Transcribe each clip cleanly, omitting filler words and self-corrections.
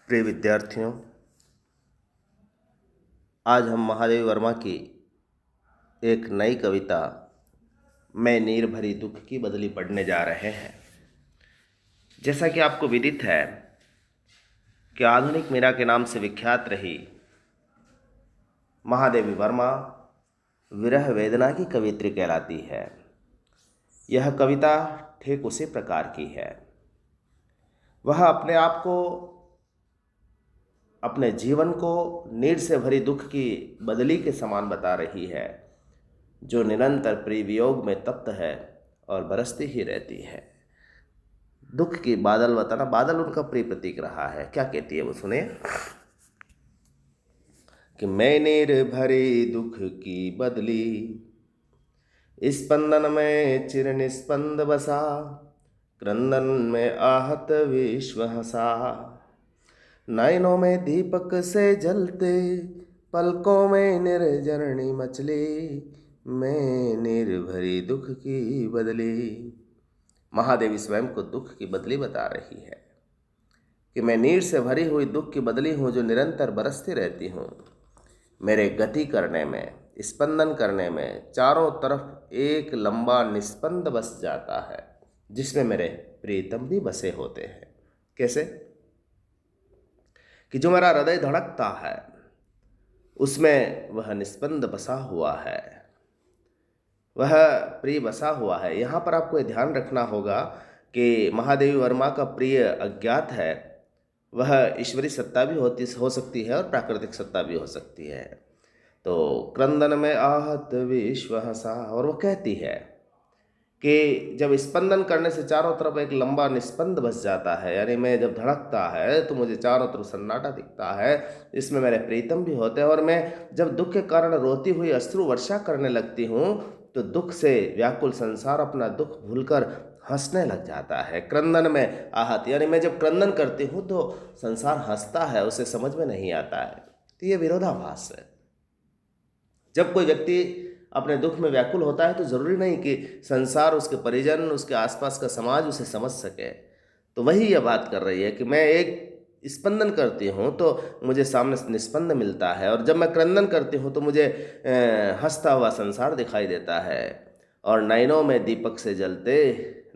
प्रिय विद्यार्थियों, आज हम महादेवी वर्मा की एक नई कविता मैं नीर भरी दुख की बदली पढ़ने जा रहे हैं। जैसा कि आपको विदित है कि आधुनिक मीरा के नाम से विख्यात रही महादेवी वर्मा विरह वेदना की कवियत्री कहलाती है। यह कविता ठीक उसी प्रकार की है। वह अपने आप को, अपने जीवन को नीर से भरी दुख की बदली के समान बता रही है, जो निरंतर प्रिय वियोग में तप्त है और बरसती ही रहती है। दुख की बादल बताना, बादल उनका प्रिय प्रतीक रहा है। क्या कहती है वो, सुने कि मैं नीर भरी दुख की बदली, स्पंदन में चिर निस्पंद बसा, क्रंदन में आहत विश्व हंसा, नयनों में दीपक से जलते, पलकों में निर्जरणी मचली, मैं नीर भरी दुख की बदली। महादेवी स्वयं को दुख की बदली बता रही है कि मैं नीर से भरी हुई दुख की बदली हूँ, जो निरंतर बरसती रहती हूँ। मेरे गति करने में, स्पंदन करने में चारों तरफ एक लंबा निस्पंद बस जाता है, जिसमें मेरे प्रीतम भी बसे होते हैं। कैसे कि जो मेरा हृदय धड़कता है उसमें वह निस्पंद बसा हुआ है, वह प्रिय बसा हुआ है। यहाँ पर आपको ये ध्यान रखना होगा कि महादेवी वर्मा का प्रिय अज्ञात है। वह ईश्वरी सत्ता भी हो सकती है और प्राकृतिक सत्ता भी हो सकती है। तो क्रंदन में आहत विश्व हंसा, और वो कहती है कि जब स्पंदन करने से चारों तरफ एक लंबा निस्पंद बस जाता है, यानी मैं जब धड़कता है तो मुझे चारों तरफ सन्नाटा दिखता है, इसमें मेरे प्रीतम भी होते हैं, और मैं जब दुख के कारण रोती हुई अश्रु वर्षा करने लगती हूँ तो दुख से व्याकुल संसार अपना दुख भूलकर हंसने लग जाता है। क्रंदन में आहत, यानी मैं जब क्रंदन करती हूँ तो संसार हंसता है, उसे समझ में नहीं आता है। तो ये विरोधाभास है। जब कोई व्यक्ति अपने दुख में व्याकुल होता है तो जरूरी नहीं कि संसार, उसके परिजन, उसके आसपास का समाज उसे समझ सके। तो वही यह बात कर रही है कि मैं एक स्पंदन करती हूँ तो मुझे सामने से निस्पंद मिलता है, और जब मैं क्रंदन करती हूँ तो मुझे हंसता हुआ संसार दिखाई देता है। और नयनों में दीपक से जलते,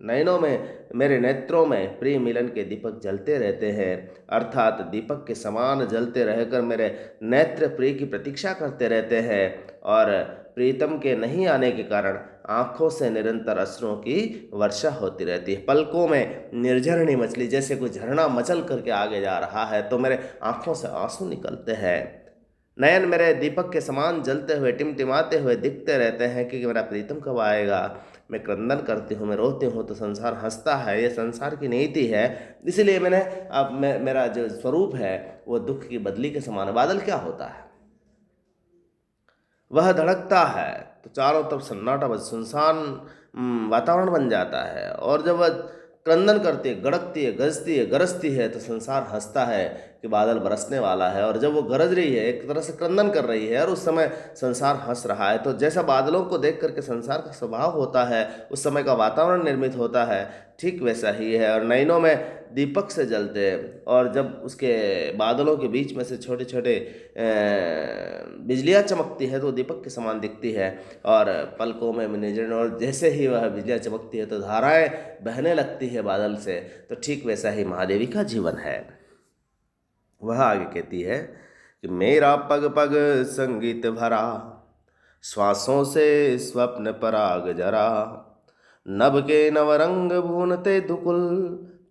नयनों में, मेरे नेत्रों में प्रिय मिलन के दीपक जलते रहते हैं, अर्थात दीपक के समान जलते रहकर मेरे नेत्र प्रिय की प्रतीक्षा करते रहते हैं, और प्रीतम के नहीं आने के कारण आंखों से निरंतर अश्रुओं की वर्षा होती रहती है। पलकों में निर्झरणी मछली, जैसे कोई झरना मचल करके आगे जा रहा है तो मेरे आंखों से आंसू निकलते हैं। नयन मेरे दीपक के समान जलते हुए, टिमटिमाते हुए दिखते रहते हैं कि मेरा प्रीतम कब आएगा। मैं क्रंदन करती हूँ, मैं रोती हूँ तो संसार हंसता है। ये संसार की नीति है। इसीलिए मैंने अब मेरा जो स्वरूप है वो दुख की बदली के समान है। बादल क्या होता है, वह धड़कता है तो चारों तरफ सन्नाटा, बस सुनसान वातावरण बन जाता है, और जब वह क्रंदन करती है, गड़कती है, गरजती है, गरजती है तो संसार हंसता है कि बादल बरसने वाला है। और जब वो गरज रही है, एक तरह से क्रंदन कर रही है, और उस समय संसार हंस रहा है। तो जैसा बादलों को देख करके संसार का स्वभाव होता है, उस समय का वातावरण निर्मित होता है, ठीक वैसा ही है। और नयनों में दीपक से जलते हैं, और जब उसके बादलों के बीच में से छोटे छोटे बिजलियाँ चमकती है तो दीपक के समान दिखती है, और पलकों में निर्जन, और जैसे ही वह बिजलियाँ चमकती है तो धाराएं बहने लगती है बादल से। तो ठीक वैसा ही महादेवी का जीवन है। वह आगे कहती है कि मेरा पग पग संगीत भरा, श्वासों से स्वप्न पराग जरा, नभ के नवरंग भूनते दुकुल,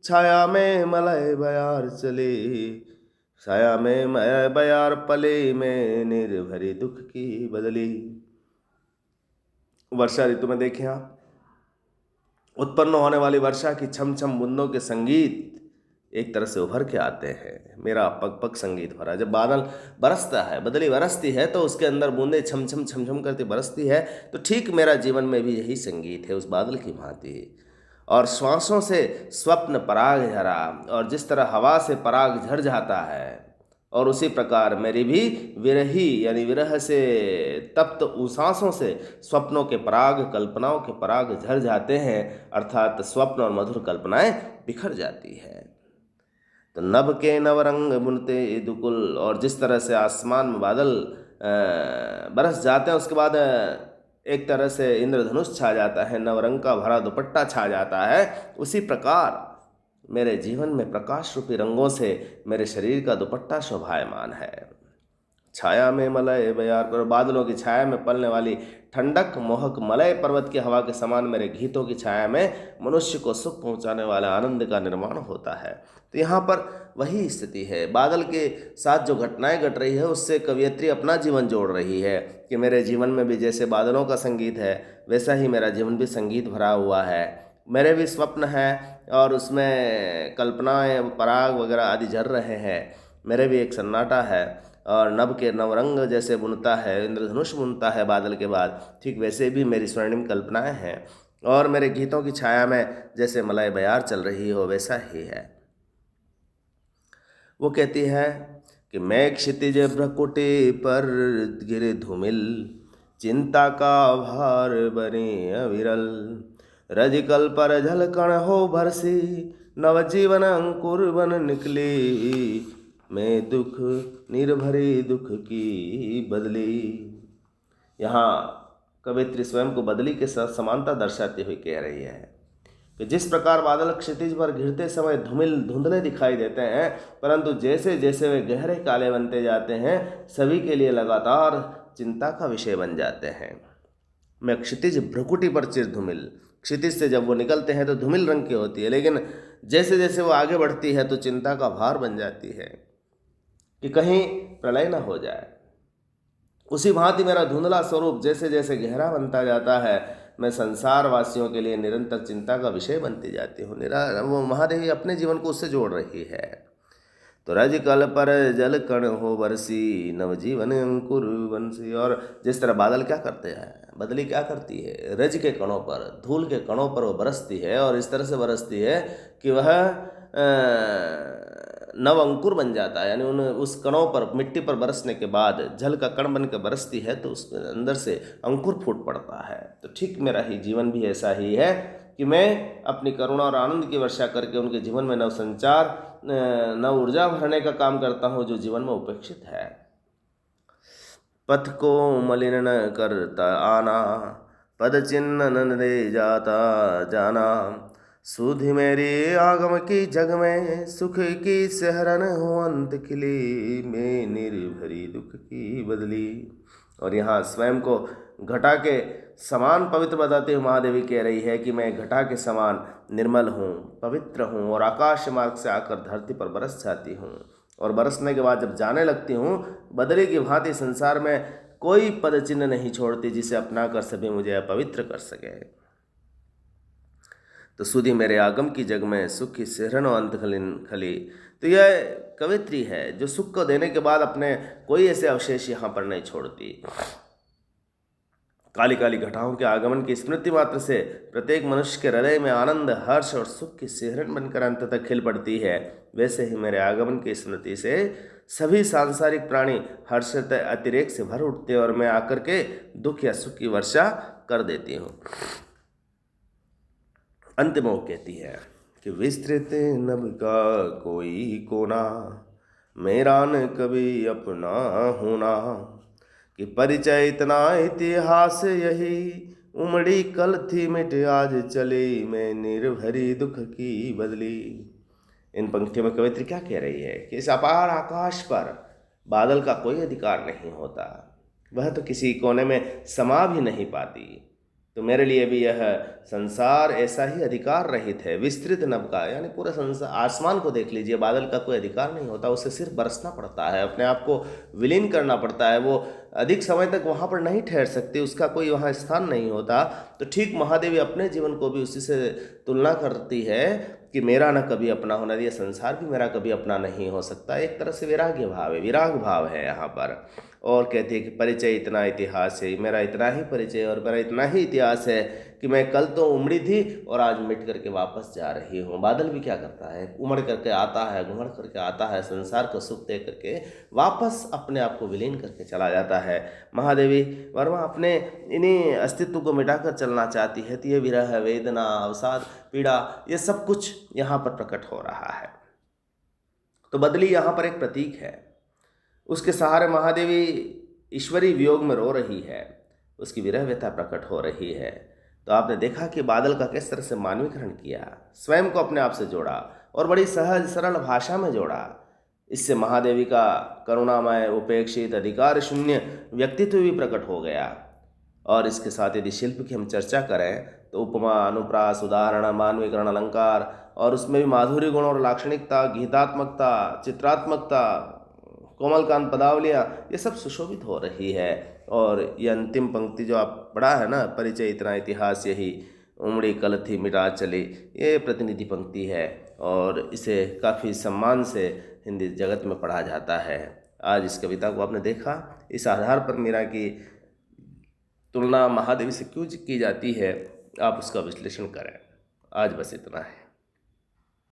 छाया में मलय बयार चले, छाया में मलय बयार पले, में निर्भरी दुख की बदली। वर्षा ऋतु में देखें आप, उत्पन्न होने वाली वर्षा की छम छम बूंदों के संगीत एक तरह से उभर के आते हैं। मेरा पग पग संगीत भरा, जब बादल बरसता है, बदली बरसती है तो उसके अंदर बूंदें छम छम छम छम करती बरसती है। तो ठीक मेरा जीवन में भी यही संगीत है, उस बादल की भांति। और श्वासों से स्वप्न पराग झरा, और जिस तरह हवा से पराग झर जाता है, और उसी प्रकार मेरी भी विरही, यानी विरह से तप्त उसासों से स्वप्नों के पराग, कल्पनाओं के पराग झर जाते हैं, अर्थात स्वप्न और मधुर कल्पनाएं बिखर जाती है। तो नभ के नवरंग बुनते दुकुल, और जिस तरह से आसमान में बादल बरस जाते हैं, उसके बाद एक तरह से इंद्रधनुष छा जाता है, नवरंग का भरा दुपट्टा छा जाता है, उसी प्रकार मेरे जीवन में प्रकाश रूपी रंगों से मेरे शरीर का दुपट्टा शोभायमान है। छाया में मलय बयार करो, बादलों की छाया में पलने वाली ठंडक मोहक मलय पर्वत की हवा के समान मेरे गीतों की छाया में मनुष्य को सुख पहुंचाने वाला आनंद का निर्माण होता है। तो यहाँ पर वही स्थिति है, बादल के साथ जो घटनाएं घट रही है उससे कवयित्री अपना जीवन जोड़ रही है कि मेरे जीवन में भी जैसे बादलों का संगीत है वैसा ही मेरा जीवन भी संगीत भरा हुआ है। मेरे भी स्वप्न हैं और उसमें कल्पनाएं पराग वगैरह आदि झर रहे हैं। मेरे भी एक सन्नाटा है और नभ के नवरंग जैसे बुनता है, इंद्रधनुष बुनता है बादल के बाद, ठीक वैसे भी मेरी स्वर्णिम कल्पनाएं हैं और मेरे गीतों की छाया में जैसे मलय बयार चल रही हो वैसा ही है। वो कहती है कि मैं क्षितिज भ्रकुटी पर गिरे धूमिल, चिंता का भार बने अविरल, रजकल पर झलकण हो भरसी, नवजीवन अंकुर बन निकली, मैं दुख निर्भरी दुख की बदली। यहाँ कवित्री स्वयं को बदली के साथ समानता दर्शाते हुए कह रही है कि जिस प्रकार बादल क्षितिज पर घिरते समय धुंधले दिखाई देते हैं, परंतु जैसे जैसे वे गहरे काले बनते जाते हैं सभी के लिए लगातार चिंता का विषय बन जाते हैं। मैं क्षितिज भ्रकुटी पर चिर धूमिल, क्षितिज से जब वो निकलते हैं तो धूमिल रंग की होती है, लेकिन जैसे जैसे वो आगे बढ़ती है तो चिंता का भार बन जाती है कि कहीं प्रलय न हो जाए। उसी भांति मेरा धुंधला स्वरूप जैसे जैसे गहरा बनता जाता है, मैं संसार वासियों के लिए निरंतर चिंता का विषय बनती जाती हूँ। वो महादेवी अपने जीवन को उससे जोड़ रही है। तो रज कल पर जल कण हो बरसी, नवजीवन अंकुर बंसी। और जिस तरह बादल क्या करते हैं, बदली क्या करती है, रज के कणों पर, धूल के कणों पर वो बरसती है और इस तरह से बरसती है कि वह नव अंकुर बन जाता है। यानी उस कणों पर, मिट्टी पर बरसने के बाद जल का कण बन के बरसती है तो उसके अंदर से अंकुर फूट पड़ता है। तो ठीक मेरा ही जीवन भी ऐसा ही है कि मैं अपनी करुणा और आनंद की वर्षा करके उनके जीवन में नव संचार, नव ऊर्जा भरने का काम करता हूँ जो जीवन में उपेक्षित है। पथ को मलिन न करता आना, पद चिन्ह न दे जाता जाना, सुधि मेरी आगम की जग में, सुख की सहरन हो अंत खिली, मैं निर्भरी दुख की बदली। और यहाँ स्वयं को घटा के समान पवित्र बताते हुए महादेवी कह रही है कि मैं घटा के समान निर्मल हूँ, पवित्र हूँ और आकाश मार्ग से आकर धरती पर बरस जाती हूँ। और बरसने के बाद जब जाने लगती हूँ, बदले की भांति संसार में कोई पद चिन्ह नहीं छोड़ती जिसे अपना कर सभी मुझे अपवित्र कर सके। तो सुधि मेरे आगम की जग में, सुख की सिहरन अंत खली। तो यह कवित्री है जो सुख को देने के बाद अपने कोई ऐसे अवशेष यहाँ पर नहीं छोड़ती। काली काली घटाओं के आगमन की स्मृति मात्र से प्रत्येक मनुष्य के हृदय में आनंद, हर्ष और सुख की सिहरन बनकर अंत तक खिल पड़ती है। वैसे ही मेरे आगमन की स्मृति से सभी सांसारिक प्राणी हर्ष अतिरेक से भर उठते और मैं आकर के दुख या सुख की वर्षा कर देती हूँ। अंत में वो कहती है कि विस्तृत नभ का कोई कोना, मेरा न कभी अपना होना, कि परिचय इतना इतिहास यही, उमड़ी कल थी मिट आज चली, मैं निर्भरी दुख की बदली। इन पंक्तियों में कवित्री क्या कह रही है कि इस अपार आकाश पर बादल का कोई अधिकार नहीं होता, वह तो किसी कोने में समा भी नहीं पाती। तो मेरे लिए भी यह संसार ऐसा ही अधिकार रहित है। विस्तृत नभ का यानी पूरा संसार, आसमान को देख लीजिए, बादल का कोई अधिकार नहीं होता, उसे सिर्फ बरसना पड़ता है, अपने आप को विलीन करना पड़ता है। वो अधिक समय तक वहाँ पर नहीं ठहर सकती, उसका कोई वहाँ स्थान नहीं होता। तो ठीक महादेवी अपने जीवन को भी उसी से तुलना करती है कि मेरा न कभी अपना होना, यह संसार भी मेरा कभी अपना नहीं हो सकता। एक तरह से वैराग्य भाव है, विराग भाव है यहाँ पर। और कहती है कि परिचय इतना इतिहास है, मेरा इतना ही परिचय और मेरा इतना ही इतिहास है कि मैं कल तो उमड़ी थी और आज मिट करके वापस जा रही हूँ। बादल भी क्या करता है, उमड़ करके आता है, घुमड़ करके आता है, संसार को सुख दे करके वापस अपने आप को विलीन करके चला जाता है। महादेवी वर्मा अपने इन्हीं अस्तित्व को मिटाकर चलना चाहती है। तो ये विरह, वेदना, अवसाद, पीड़ा, ये सब कुछ यहाँ पर प्रकट हो रहा है। तो बदली यहाँ पर एक प्रतीक है। उसके सहारे महादेवी ईश्वरी वियोग में रो रही है, उसकी विरह व्यथा प्रकट हो रही है। तो आपने देखा कि बादल का किस तरह से मानवीकरण किया, स्वयं को अपने आप से जोड़ा और बड़ी सहज सरल भाषा में जोड़ा। इससे महादेवी का करुणामय, उपेक्षित, अधिकार शून्य व्यक्तित्व भी प्रकट हो गया। और इसके साथ यदि शिल्प की हम चर्चा करें तो उपमा, अनुप्रास, उदाहरण, मानवीकरण, अलंकार और उसमें भी माधुर्य गुण और लाक्षणिकता, गीतात्मकता, चित्रात्मकता, कोमलकांत पदावलियाँ, ये सब सुशोभित हो रही है। और ये अंतिम पंक्ति जो आप पढ़ा है ना, परिचय इतना इतिहास यही, उमड़ी कल थी मिटा चली, ये प्रतिनिधि पंक्ति है और इसे काफ़ी सम्मान से हिंदी जगत में पढ़ा जाता है। आज इस कविता को आपने देखा, इस आधार पर मीरा की तुलना महादेवी से क्यों की जाती है, आप उसका विश्लेषण करें। आज बस इतना है।